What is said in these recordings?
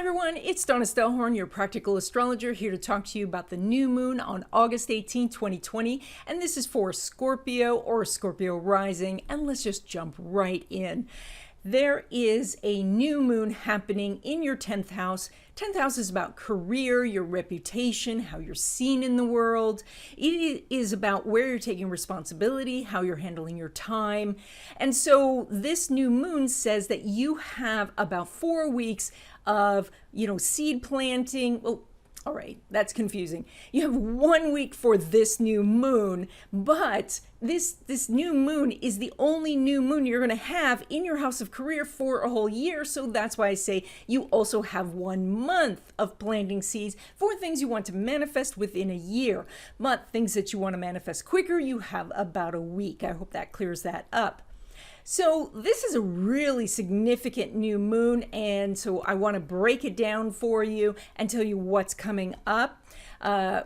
everyone, it's Donna Stellhorn, your practical astrologer, here to talk to you about the new moon on August 18, 2020. And this is for Scorpio or Scorpio rising. And let's just jump right in. There is a new moon happening in your 10th house. 10th house is about career, your reputation, how you're seen in the world. It is about where you're taking responsibility, how you're handling your time. And so this new moon says that you have about 4 weeks of, seed planting. Well, all right, that's confusing. You have 1 week for this new moon, but this new moon is the only new moon you're going to have in your house of career for a whole year. So that's why I say you also have 1 month of planting seeds for things you want to manifest within a year. But things that you want to manifest quicker, you have about a week. I hope that clears that up. So this is a really significant new moon, and so I want to break it down for you and tell you what's coming up.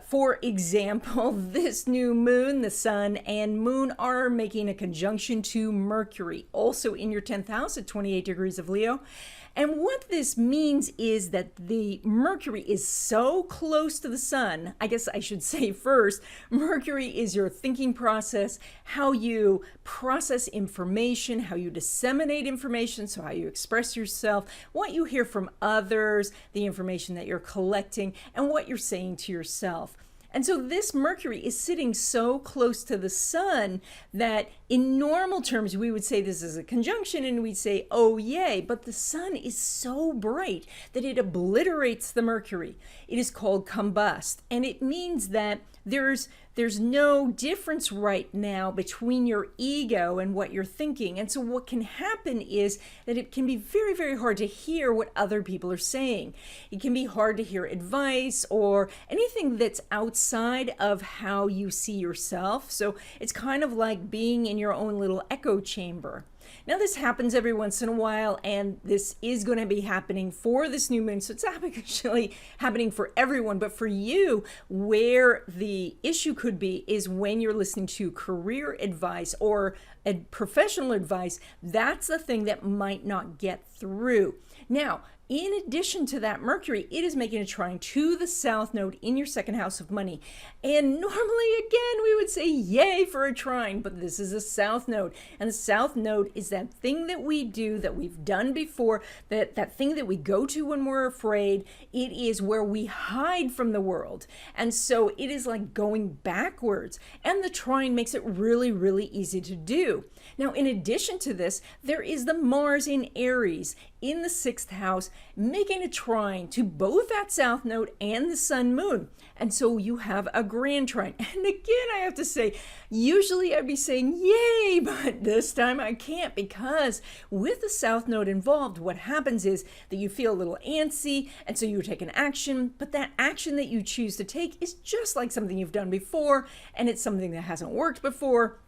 For example, this new moon, the sun and moon are making a conjunction to Mercury, also in your 10th house at 28 degrees of Leo. And what this means is that the Mercury is so close to the sun. I guess I should say first, Mercury is your thinking process, how you process information, how you disseminate information, so how you express yourself, what you hear from others, the information that you're collecting, and what you're saying to yourself. And so this Mercury is sitting so close to the sun that in normal terms, we would say this is a conjunction and we'd say, oh, yay. But the sun is so bright that it obliterates the Mercury. It is called combust. And it means that there's no difference right now between your ego and what you're thinking. And so what can happen is that it can be very, very hard to hear what other people are saying. It can be hard to hear advice or anything that's outside of how you see yourself. So it's kind of like being in your own little echo chamber. Now, this happens every once in a while, and this is going to be happening for this new moon. So it's actually happening for everyone. But for you, where the issue could be is when you're listening to career advice or professional advice, that's the thing that might not get through. Now, in addition to that, Mercury, it is making a trine to the South Node in your second house of money. And normally, again, we would say yay for a trine, but this is a South Node. And the South Node is that thing that we do that we've done before, that thing that we go to when we're afraid. It is where we hide from the world. And so it is like going backwards. And the trine makes it really, really easy to do. Now, in addition to this, there is the Mars in Aries in the 6th house, making a trine to both that South Node and the Sun Moon. And so you have a grand trine. And again, I have to say, usually I'd be saying yay, but this time I can't, because with the South Node involved, what happens is that you feel a little antsy, and so you take an action, but that action that you choose to take is just like something you've done before, and it's something that hasn't worked before.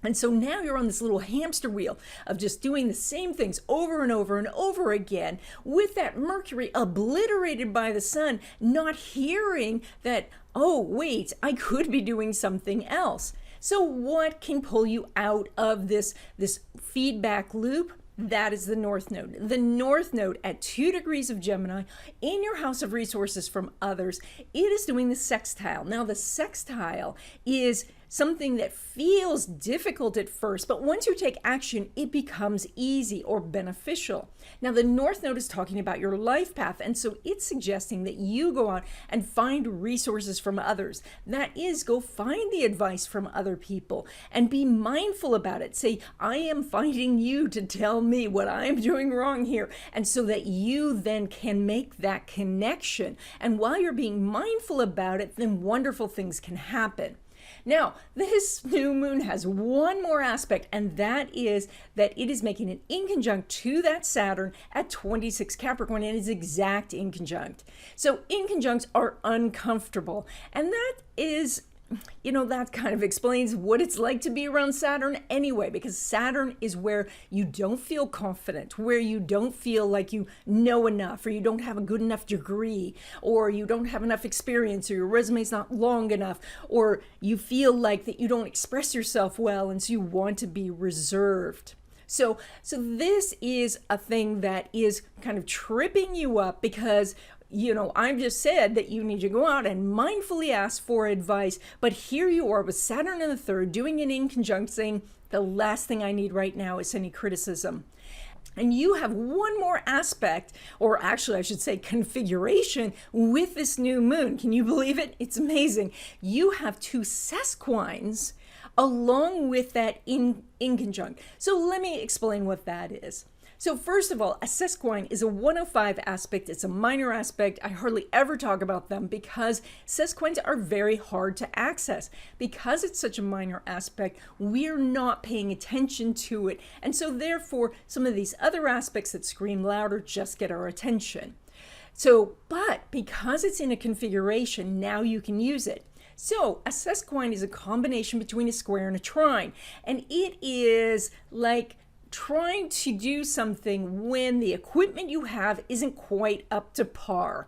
And so now you're on this little hamster wheel of just doing the same things over and over and over again, with that Mercury obliterated by the sun, not hearing that, oh, wait, I could be doing something else. So what can pull you out of this feedback loop? That is the North Node. The North Node at 2 degrees of Gemini in your house of resources from others, it is doing the sextile. Now, the sextile is something that feels difficult at first, but once you take action, it becomes easy or beneficial. Now, the North Node is talking about your life path, and so it's suggesting that you go out and find resources from others. That is, go find the advice from other people and be mindful about it. Say, I am finding you to tell me what I'm doing wrong here, and so that you then can make that connection. And while you're being mindful about it, then wonderful things can happen. Now, this new moon has one more aspect, and that is that it is making an inconjunct to that Saturn at 26 Capricorn, and is exact inconjunct. So inconjuncts are uncomfortable, and that is, that kind of explains what it's like to be around Saturn anyway, because Saturn is where you don't feel confident, where you don't feel like you know enough, or you don't have a good enough degree, or you don't have enough experience, or your resume's not long enough, or you feel like that you don't express yourself well, and so you want to be reserved. So this is a thing that is kind of tripping you up because I've just said that you need to go out and mindfully ask for advice, but here you are with Saturn in the third doing an inconjunct saying, the last thing I need right now is any criticism. And you have one more aspect, or actually I should say configuration, with this new moon. Can you believe it? It's amazing. You have two sesquines along with that inconjunct. So let me explain what that is. So first of all, a sesquine is a 105 aspect. It's a minor aspect. I hardly ever talk about them because sesquines are very hard to access. Because it's such a minor aspect, we're not paying attention to it. And so therefore, some of these other aspects that scream louder just get our attention. But because it's in a configuration, now you can use it. So a sesquine is a combination between a square and a trine. And it is like trying to do something when the equipment you have isn't quite up to par.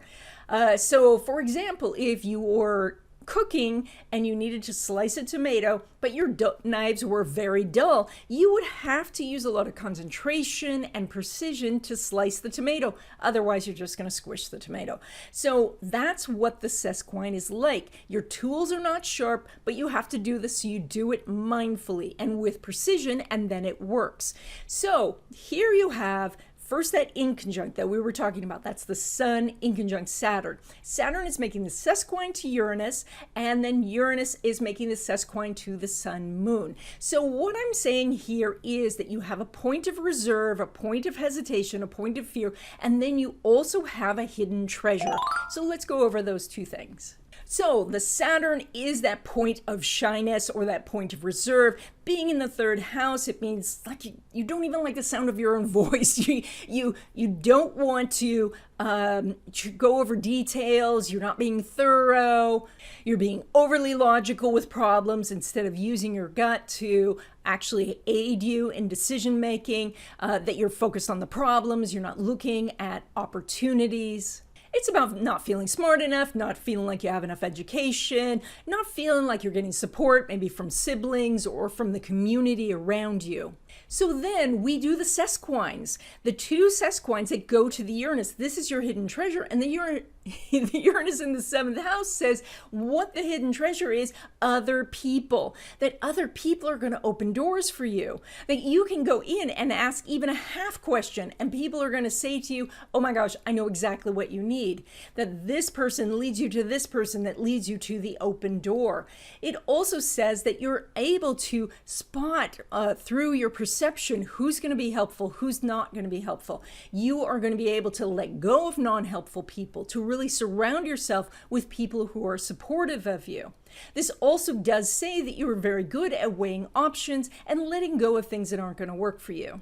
So for example, if you were cooking and you needed to slice a tomato, but your knives were very dull, you would have to use a lot of concentration and precision to slice the tomato. Otherwise, you're just going to squish the tomato. So that's what the sesquine is like. Your tools are not sharp, but you have to do this, so you do it mindfully and with precision, and then it works. So here you have first, that inconjunct that we were talking about, that's the Sun inconjunct Saturn. Saturn is making the sesquine to Uranus, and then Uranus is making the sesquine to the Sun Moon. So what I'm saying here is that you have a point of reserve, a point of hesitation, a point of fear, and then you also have a hidden treasure. So let's go over those two things. So the Saturn is that point of shyness or that point of reserve. Being in the third house, it means like you don't even like the sound of your own voice. You don't want to go over details. You're not being thorough. You're being overly logical with problems instead of using your gut to actually aid you in decision making, that you're focused on the problems. You're not looking at opportunities. It's about not feeling smart enough, not feeling like you have enough education, not feeling like you're getting support maybe from siblings or from the community around you. So then we do the sesquines, the two sesquines that go to the Uranus. This is your hidden treasure, and the Uranus in the seventh house says what the hidden treasure is: other people. That other people are going to open doors for you. That you can go in and ask even a half question, and people are going to say to you, oh my gosh, I know exactly what you need. That this person leads you to this person that leads you to the open door. It also says that you're able to spot through your perception who's going to be helpful, who's not going to be helpful. You are going to be able to let go of non-helpful people, to really surround yourself with people who are supportive of you. This also does say that you are very good at weighing options and letting go of things that aren't going to work for you.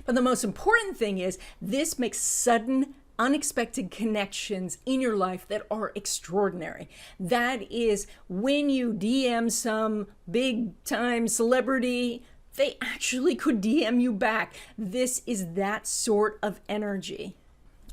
But the most important thing is this makes sudden, unexpected connections in your life that are extraordinary. That is when you DM some big time celebrity, they actually could DM you back. This is that sort of energy.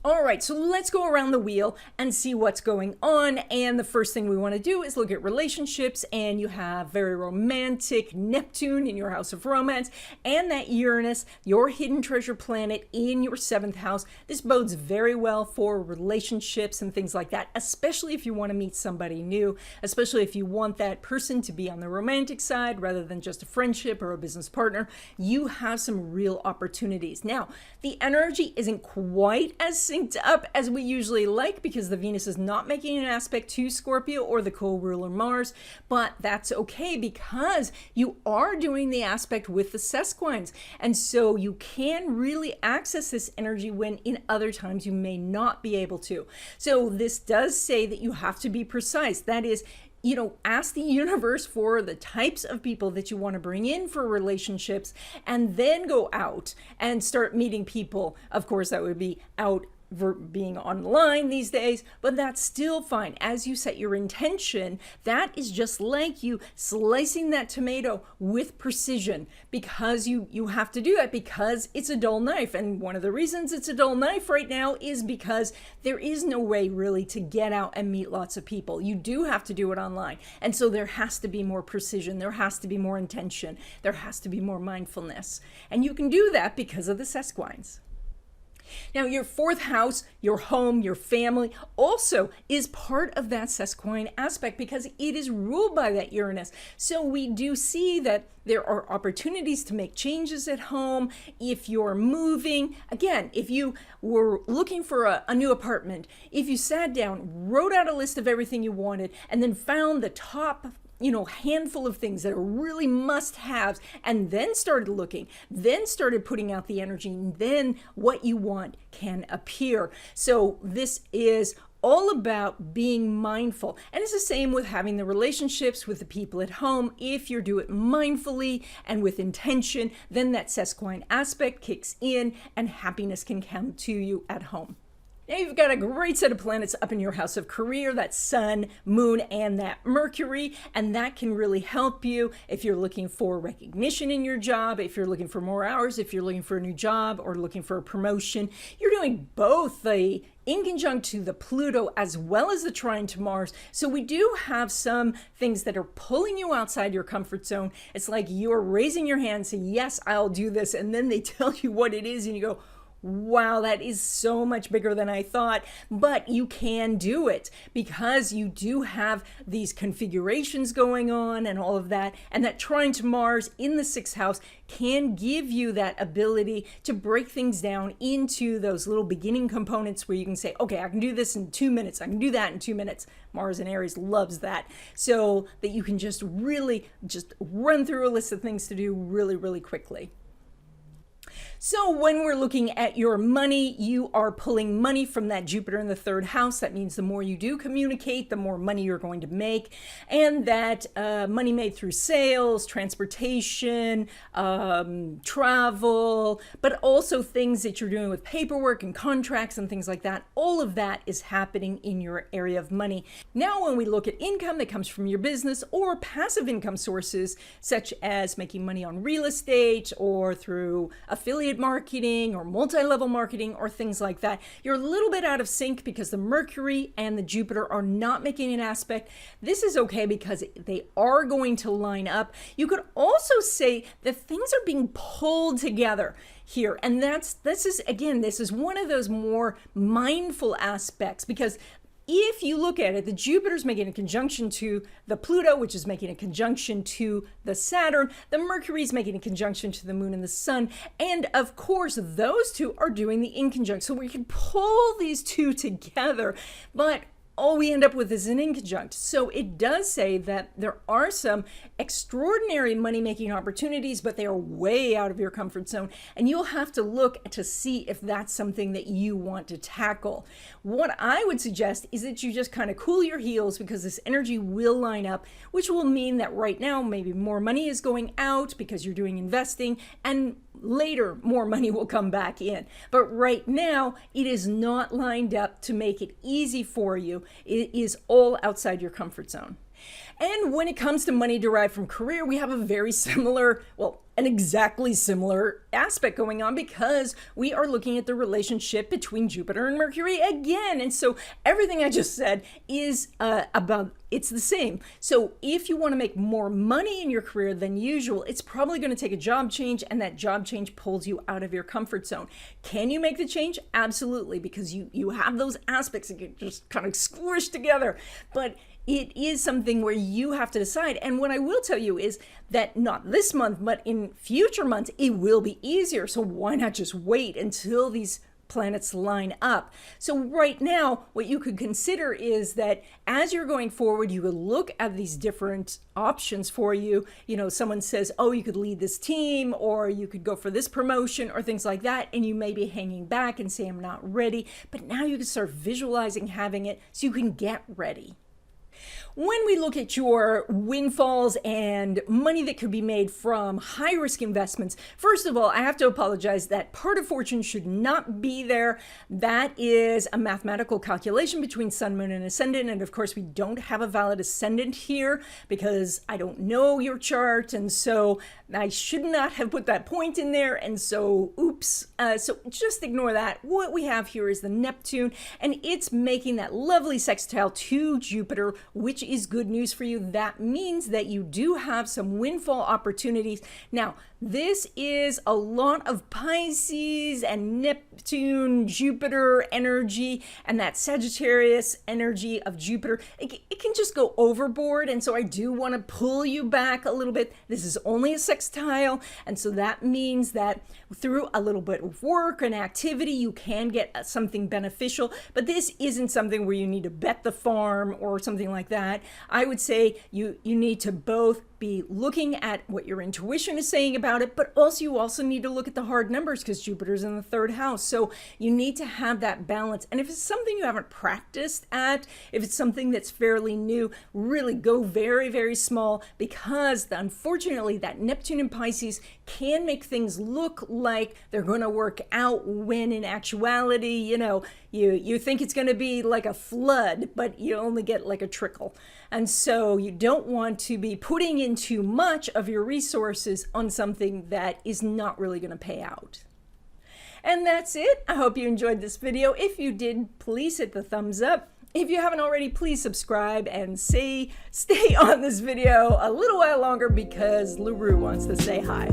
All right, so let's go around the wheel and see what's going on. And the first thing we want to do is look at relationships. And you have very romantic Neptune in your house of romance, and that Uranus, your hidden treasure planet, in your seventh house. This bodes very well for relationships and things like that, especially if you want to meet somebody new, especially if you want that person to be on the romantic side rather than just a friendship or a business partner. You have some real opportunities. Now, the energy isn't quite as synced up as we usually like because the Venus is not making an aspect to Scorpio or the co-ruler Mars, but that's okay because you are doing the aspect with the sesquines, and so you can really access this energy when in other times you may not be able to. So this does say that you have to be precise. That is, ask the universe for the types of people that you want to bring in for relationships, and then go out and start meeting people. Of course, that would be out being online these days, but that's still fine. As you set your intention, that is just like you slicing that tomato with precision, because you have to do that because it's a dull knife. And one of the reasons it's a dull knife right now is because there is no way really to get out and meet lots of people. You do have to do it online. And so there has to be more precision. There has to be more intention. There has to be more mindfulness. And you can do that because of the sesquines. Now, your fourth house, your home, your family also is part of that sesquine aspect because it is ruled by that Uranus. So we do see that there are opportunities to make changes at home. If you're moving, again, if you were looking for a new apartment, if you sat down, wrote out a list of everything you wanted, and then found the top handful of things that are really must-haves, and then started looking, then started putting out the energy, and then what you want can appear. So this is all about being mindful. And it's the same with having the relationships with the people at home. If you do it mindfully and with intention, then that sesquine aspect kicks in and happiness can come to you at home. Now you've got a great set of planets up in your house of career, that Sun, Moon, and that Mercury, and that can really help you if you're looking for recognition in your job, if you're looking for more hours, if you're looking for a new job or looking for a promotion. You're doing both the in conjunct to the Pluto as well as the trine to Mars. So we do have some things that are pulling you outside your comfort zone. It's like you're raising your hand saying, yes, I'll do this. And then they tell you what it is and you go, wow, that is so much bigger than I thought, but you can do it because you do have these configurations going on and all of that. And that trine to Mars in the sixth house can give you that ability to break things down into those little beginning components where you can say, okay, I can do this in 2 minutes. I can do that in 2 minutes. Mars in Aries loves that. So that you can just really just run through a list of things to do really, really quickly. So when we're looking at your money, you are pulling money from that Jupiter in the third house. That means the more you do communicate, the more money you're going to make. And that money made through sales, transportation, travel, but also things that you're doing with paperwork and contracts and things like that. All of that is happening in your area of money. Now, when we look at income that comes from your business or passive income sources, such as making money on real estate or through affiliate marketing or multi-level marketing or things like that, you're a little bit out of sync because the Mercury and the Jupiter are not making an aspect. This is okay because they are going to line up. You could also say that things are being pulled together here. And this is one of those more mindful aspects because if you look at it, the Jupiter's making a conjunction to the Pluto, which is making a conjunction to the Saturn. The Mercury's making a conjunction to the Moon and the Sun. And of course, those two are doing the inconjunct. So we can pull these two together, but all we end up with is an inconjunct. So it does say that there are some extraordinary money-making opportunities, but they are way out of your comfort zone. And you'll have to look to see if that's something that you want to tackle. What I would suggest is that you just kind of cool your heels because this energy will line up, which will mean that right now maybe more money is going out because you're doing investing, and later more money will come back in. But right now it is not lined up to make it easy for you. It is all outside your comfort zone. And when it comes to money derived from career, we have a very similar, an exactly similar aspect going on because we are looking at the relationship between Jupiter and Mercury again. And so everything I just said is it's the same. So if you want to make more money in your career than usual, it's probably going to take a job change, and that job change pulls you out of your comfort zone. Can you make the change? Absolutely, because you have those aspects that get just kind of squished together. But it is something where you have to decide. And what I will tell you is that not this month, but in future months, it will be easier. So why not just wait until these planets line up? So right now, what you could consider is that as you're going forward, you would look at these different options for you. Someone says, oh, you could lead this team, or you could go for this promotion or things like that. And you may be hanging back and say, I'm not ready. But now you can start visualizing having it so you can get ready. When we look at your windfalls and money that could be made from high-risk investments, first of all, I have to apologize that part of fortune should not be there. That is a mathematical calculation between sun, moon, and ascendant. And of course, we don't have a valid ascendant here because I don't know your chart. And so I should not have put that point in there. And so, oops. So just ignore that. What we have here is the Neptune, and it's making that lovely sextile to Jupiter, which is good news for you. That means that you do have some windfall opportunities. Now, this is a lot of Pisces and Neptune, Jupiter energy, and that Sagittarius energy of Jupiter. It can just go overboard, and so I do want to pull you back a little bit. This is only a sextile, and so that means that through a little bit of work and activity, you can get something beneficial, but this isn't something where you need to bet the farm or something like that. I would say you need to both be looking at what your intuition is saying about it, but also you also need to look at the hard numbers because Jupiter's in the third house. So you need to have that balance. And if it's something you haven't practiced at, if it's something that's fairly new, really go very, very small, because unfortunately that Neptune in Pisces can make things look like they're going to work out when in actuality, you think it's going to be like a flood, but you only get like a trickle. And so you don't want to be putting in too much of your resources on something that is not really going to pay out. And that's it. I hope you enjoyed this video. If you did, please hit the thumbs up. If you haven't already, please subscribe and stay on this video a little while longer because LaRue wants to say hi.